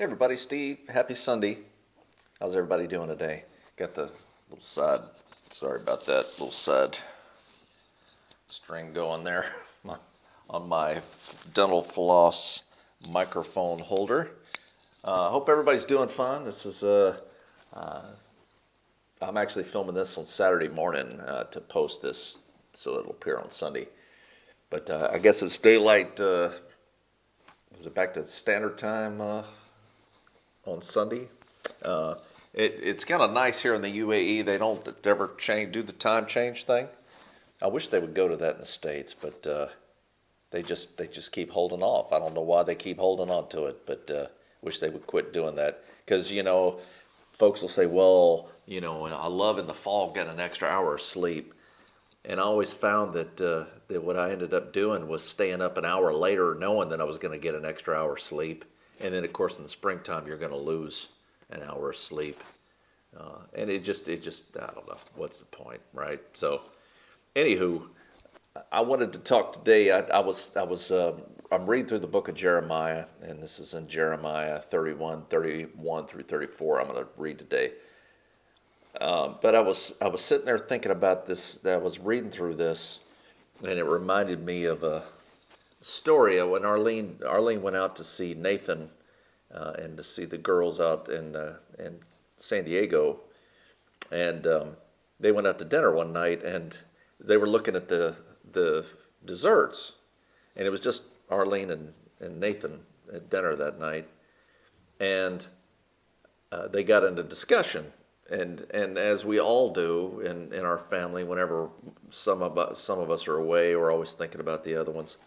Hey everybody, Steve. Happy Sunday. How's everybody doing today? Got the little side, sorry about that, little side string going there on my dental floss microphone holder. Hope everybody's doing fine. I'm actually filming this on Saturday morning to post this so it'll appear on Sunday. But I guess it's daylight, is it back to standard time on Sunday? It's kind of nice here in the UAE. They don't ever do the time change thing. I wish they would go to that in the States, but they just keep holding off. I don't know why they keep holding on to it, but wish they would quit doing that. Because folks will say, "Well, I love in the fall getting an extra hour of sleep," and I always found that what I ended up doing was staying up an hour later, knowing that I was going to get an extra hour of sleep, and then of course in the springtime you're going to lose an hour of sleep, and it just I don't know what's the point, right? So, anywho, I wanted to talk today. I'm reading through the book of Jeremiah, and this is in Jeremiah 31 through 34. I'm going to read today. But I was sitting there thinking about this. I was reading through this, and it reminded me of a story when Arlene went out to see Nathan and to see the girls out in San Diego, and they went out to dinner one night, and they were looking at the desserts, and it was just Arlene and Nathan at dinner that night, and they got into discussion. And as we all do in our family, whenever some of us are away, we're always thinking about the other ones.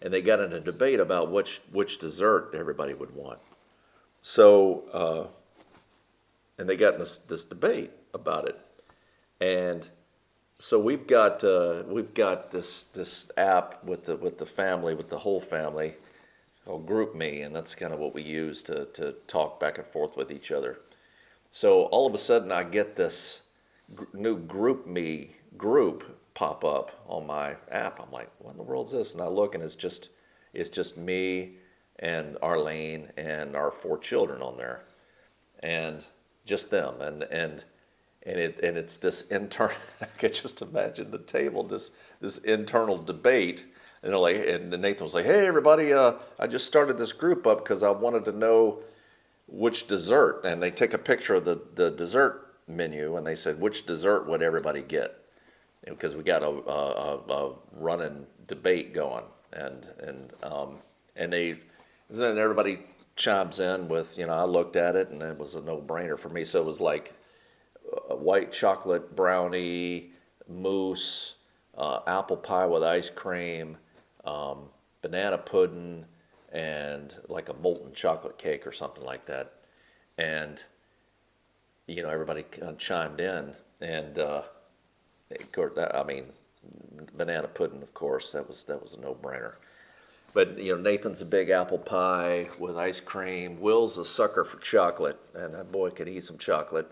And they got in a debate about which dessert everybody would want. So, and they got in this debate about it. And so we've got this app with the family, with the whole family, called GroupMe, and that's kind of what we use to talk back and forth with each other. So all of a sudden I get this new GroupMe group pop up on my app. I'm like, what in the world is this? And I look, and it's just me and Arlene and our 4 children on there, and just them. And it's this internal. I could just imagine the table, this internal debate. And Nathan was like, "Hey everybody, I just started this group up because I wanted to know which dessert," and they take a picture of the dessert menu, and they said, which dessert would everybody get? Because we got a running debate going, and then everybody chimes in with, I looked at it and it was a no-brainer for me. So it was like a white chocolate brownie, mousse, apple pie with ice cream, banana pudding, and like a molten chocolate cake or something like that. And everybody kind of chimed in, and of course, I mean, banana pudding, of course, that was a no-brainer. But Nathan's a big apple pie with ice cream. Will's a sucker for chocolate, and that boy could eat some chocolate.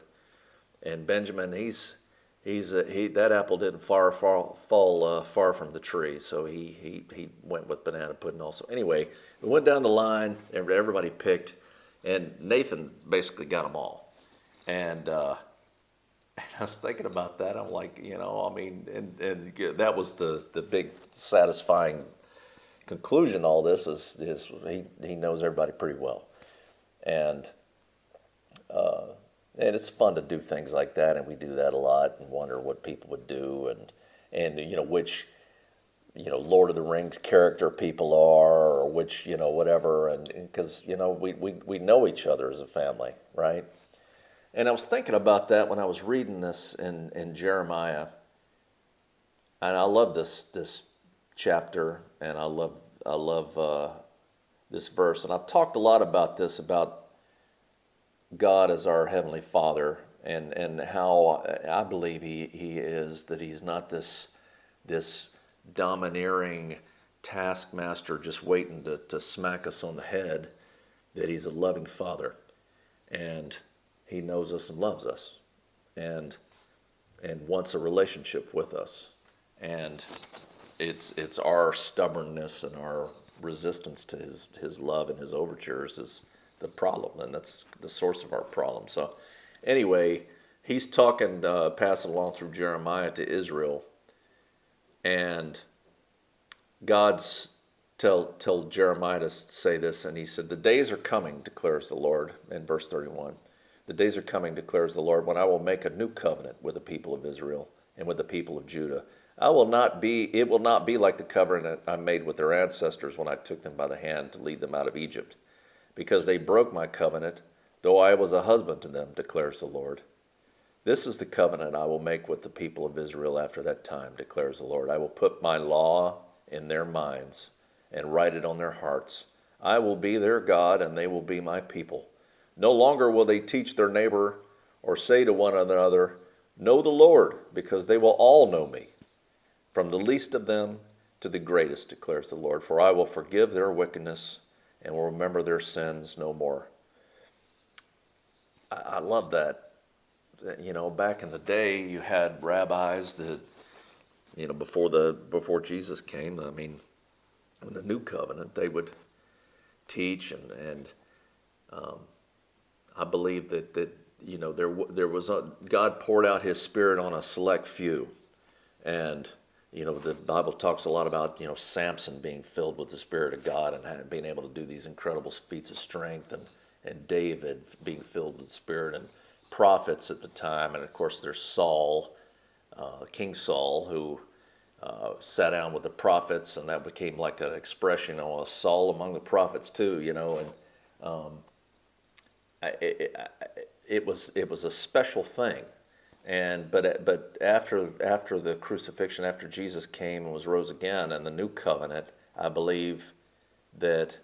And Benjamin, that apple didn't fall far from the tree, so he went with banana pudding also. Anyway, we went down the line, and everybody picked, and Nathan basically got them all. And I was thinking about that. I'm like, and that was the big satisfying conclusion. All this is he knows everybody pretty well, and it's fun to do things like that, and we do that a lot and wonder what people would do, and which Lord of the Rings character people are, or which whatever, and because we know each other as a family, right? And I was thinking about that when I was reading this in Jeremiah, and I love this chapter, and I love this verse, and I've talked a lot about this, about God as our Heavenly Father, and how I believe He is, that He's not this domineering taskmaster just waiting to smack us on the head, that He's a loving Father, and He knows us and loves us, and wants a relationship with us. And it's our stubbornness and our resistance to his love and his overtures is the problem, and that's the source of our problem. So anyway, he's talking, passing along through Jeremiah to Israel, and God's tell Jeremiah to say this, and he said, "The days are coming, declares the Lord," in verse 31. "The days are coming, declares the Lord, when I will make a new covenant with the people of Israel and with the people of Judah. It will not be like the covenant I made with their ancestors when I took them by the hand to lead them out of Egypt, because they broke my covenant, though I was a husband to them, declares the Lord. This is the covenant I will make with the people of Israel after that time, declares the Lord. I will put my law in their minds and write it on their hearts. I will be their God, and they will be my people. No longer will they teach their neighbor or say to one another, 'Know the Lord,' because they will all know me, from the least of them to the greatest, declares the Lord. For I will forgive their wickedness and will remember their sins no more." I love that. Back in the day, you had rabbis that, before Jesus came. I mean, in the new covenant, they would teach, and I believe that there was God poured out His Spirit on a select few, and the Bible talks a lot about Samson being filled with the Spirit of God and being able to do these incredible feats of strength, and David being filled with the Spirit, and prophets at the time, and of course there's Saul, King Saul, who sat down with the prophets, and that became like an expression, Saul among the prophets too, and it was a special thing, but after the crucifixion, after Jesus came and was rose again, and the new covenant, I believe that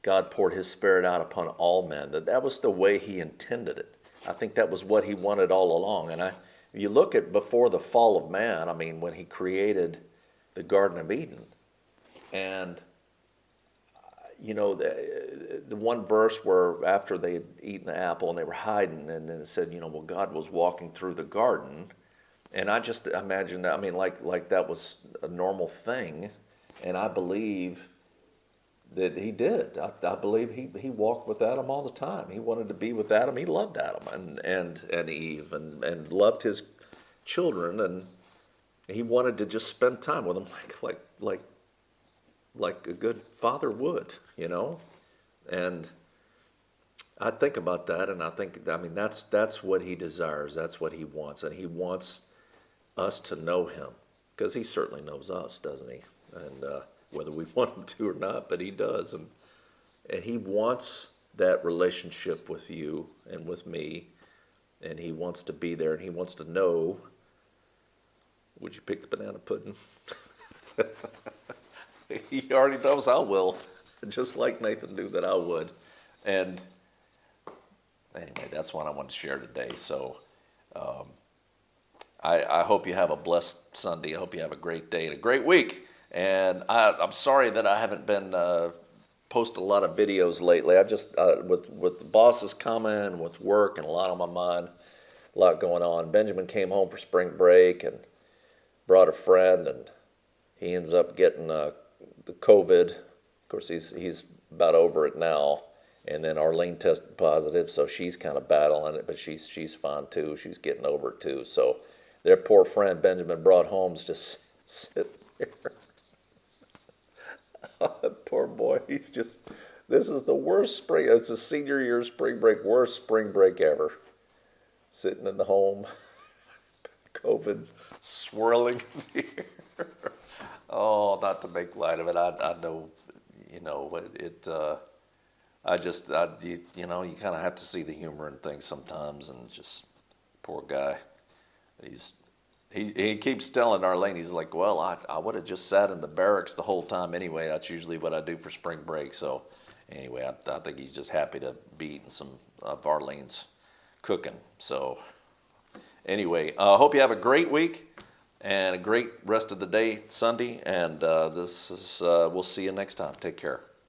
God poured His Spirit out upon all men. That was the way He intended it. I think that was what He wanted all along. And you look at before the fall of man, I mean, when He created the Garden of Eden, and the one verse where after they had eaten the apple and they were hiding, and then it said, well, God was walking through the garden, and I just imagined, I mean, like that was a normal thing, and I believe that He did. I believe he walked with Adam all the time. He wanted to be with Adam. He loved Adam and Eve, and loved his children, and he wanted to just spend time with them like a good father would, And I think about that, and I mean that's what He desires. That's what He wants, and He wants us to know Him, because He certainly knows us, doesn't He? And whether we want Him to or not, but He does, and He wants that relationship with you and with me, and He wants to be there, and He wants to know. Would you pick the banana pudding? He already knows I will, just like Nathan knew that I would. And anyway, that's what I wanted to share today. So I hope you have a blessed Sunday. I hope you have a great day and a great week. And I'm sorry that I haven't been posting a lot of videos lately. I just, with the bosses coming, and with work and a lot on my mind, a lot going on. Benjamin came home for spring break and brought a friend, and he ends up getting the COVID. Of course, he's about over it now. And then Arlene tested positive, so she's kind of battling it, but she's fine too. She's getting over it too. So their poor friend Benjamin brought home's just sitting there. That poor boy, this is the worst spring. It's a senior year spring break, worst spring break ever. Sitting in the home, COVID swirling in the air. Oh, not to make light of it. I know, you kind of have to see the humor in things sometimes, and just poor guy. He keeps telling Arlene, he's like, well, I would have just sat in the barracks the whole time anyway. That's usually what I do for spring break. So anyway, I think he's just happy to be eating some of Arlene's cooking. So anyway, I hope you have a great week and a great rest of the day Sunday. And we'll see you next time. Take care.